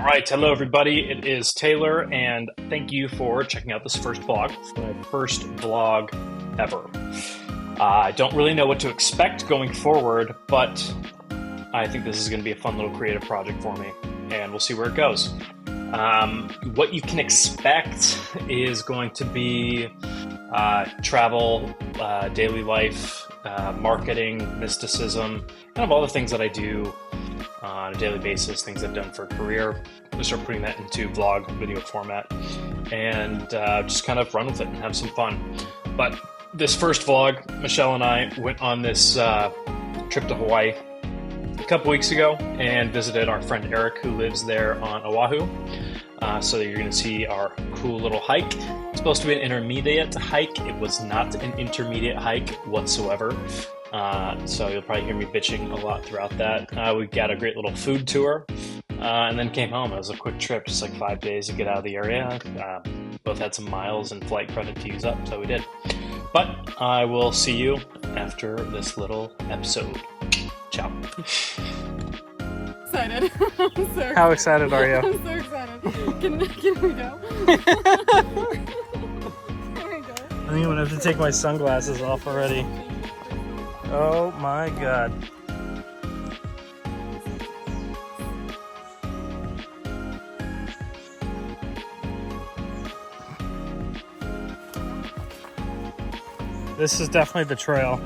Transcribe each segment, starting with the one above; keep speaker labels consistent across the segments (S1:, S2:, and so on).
S1: Right, hello everybody. It is Taylor, and thank you for checking out this first vlog. It's my first vlog ever. I don't really know what to expect going forward, but I think this is going to be a fun little creative project for me, and we'll see where it goes. What you can expect is going to be travel, daily life, marketing, mysticism, kind of all the things that I do on a daily basis, things I've done for a career. I'm going to start putting that into vlog video format and just kind of run with it and have some fun. But this first vlog, Michelle and I went on this trip to Hawaii a couple weeks ago and visited our friend Eric, who lives there on Oahu. So you're going to see our cool little hike. It's supposed to be an intermediate hike. It was not an intermediate hike whatsoever. So you'll probably hear me bitching a lot throughout that. We got a great little food tour and then came home. It was a quick trip, just like 5 days to get out of the area. Both had some miles and flight credit to use up, so we did. But I will see you after this little episode. Ciao.
S2: Excited. I'm so
S1: How excited are you?
S2: I'm so excited. Can we go? There we go.
S1: I think I'm gonna have to take my sunglasses off already. Oh my god. This is definitely the trail.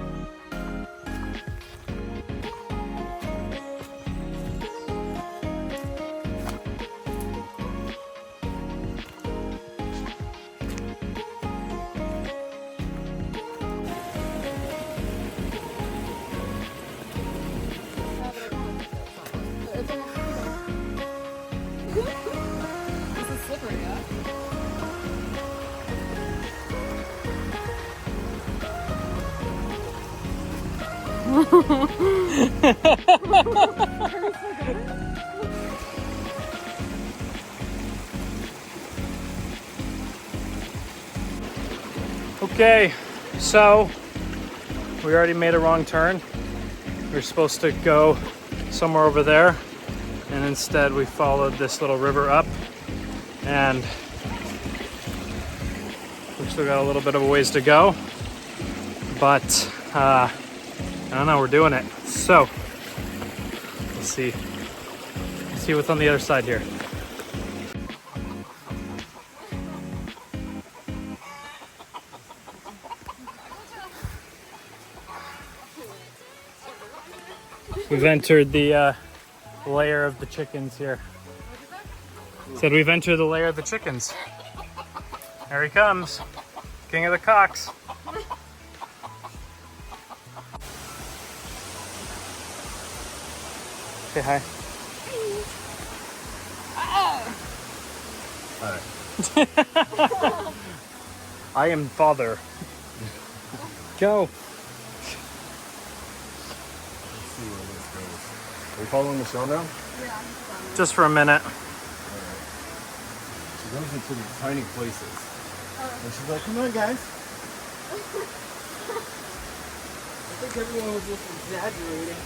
S2: This is slippery, yeah?
S1: Okay, so we already made a wrong turn. We were supposed to go somewhere over there, and instead we followed this little river up, and we've still got a little bit of a ways to go, but I don't know, we're doing it. So let's see what's on the other side here. We've entered the lair of the chickens here. Said we've entered the lair of the chickens. There he comes, king of the cocks. Say hi. Hi. I am father. Go.
S3: Are you following Michelle now?
S2: Yeah.
S1: Just for a minute.
S3: She goes into these tiny places. And she's like, come on, guys. I think everyone was just exaggerating.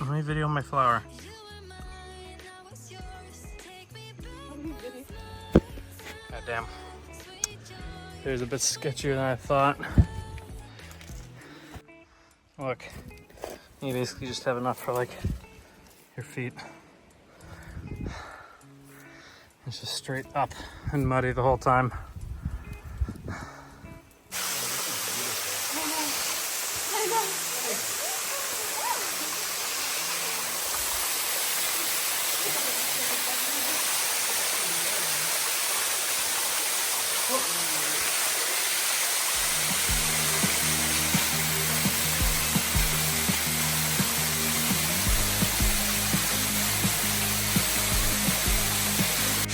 S1: Let me video my flower. God damn. There's a bit sketchier than I thought. Look, you basically just have enough for like your feet. It's just straight up and muddy the whole time.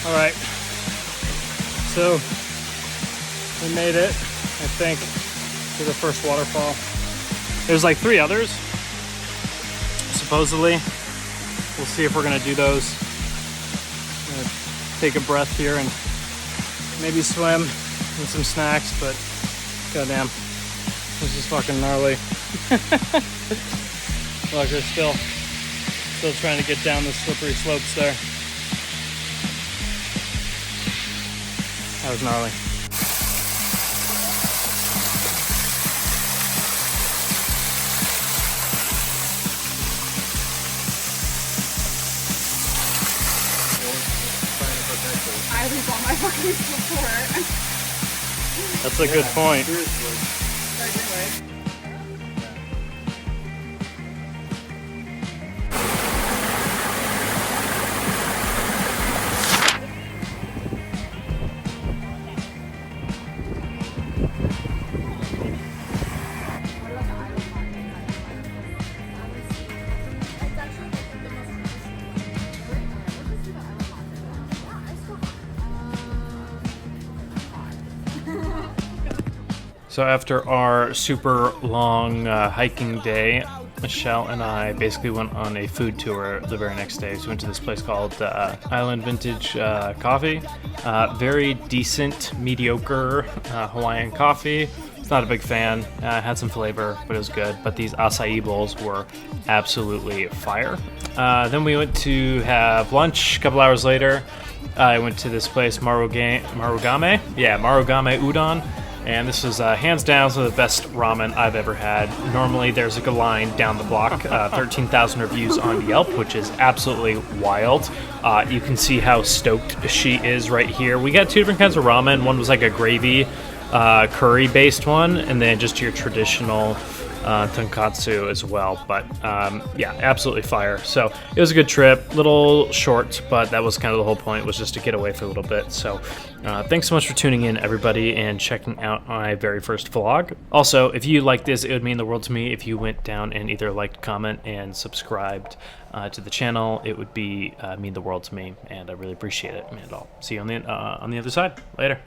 S1: All right, so we made it, I think. to the first waterfall. There's like 3 others, supposedly. We'll see if we're gonna do those. I'm gonna take a breath here and maybe swim and some snacks, but goddamn, this is fucking gnarly. Look, they're still trying to get down the slippery slopes there. That was gnarly.
S2: I leave all my fucking support.
S1: That's a good point.
S3: Seriously.
S1: So after our super long hiking day, Michelle and I basically went on a food tour the very next day. So we went to this place called Island Vintage Coffee. Very decent, mediocre Hawaiian coffee. Not a big fan. Had some flavor, but it was good. But these acai bowls were absolutely fire. Then we went to have lunch a couple hours later. I went to this place, Marugame Udon. And this was hands down some of the best ramen I've ever had. Normally there's like a line down the block, 13,000 reviews on Yelp, which is absolutely wild. You can see how stoked she is right here. We got 2 different kinds of ramen. One was like a gravy, curry based one, and then just your traditional tonkatsu as well. But yeah, absolutely fire. So it was a good trip, little short, but that was kind of the whole point, was just to get away for a little bit. So thanks so much for tuning in, everybody, and checking out my very first vlog. Also, if you liked this, it would mean the world to me if you went down and either liked, comment, and subscribed to the channel. It would be mean the world to me, and I really appreciate it. And I'll see you on the other side. Later.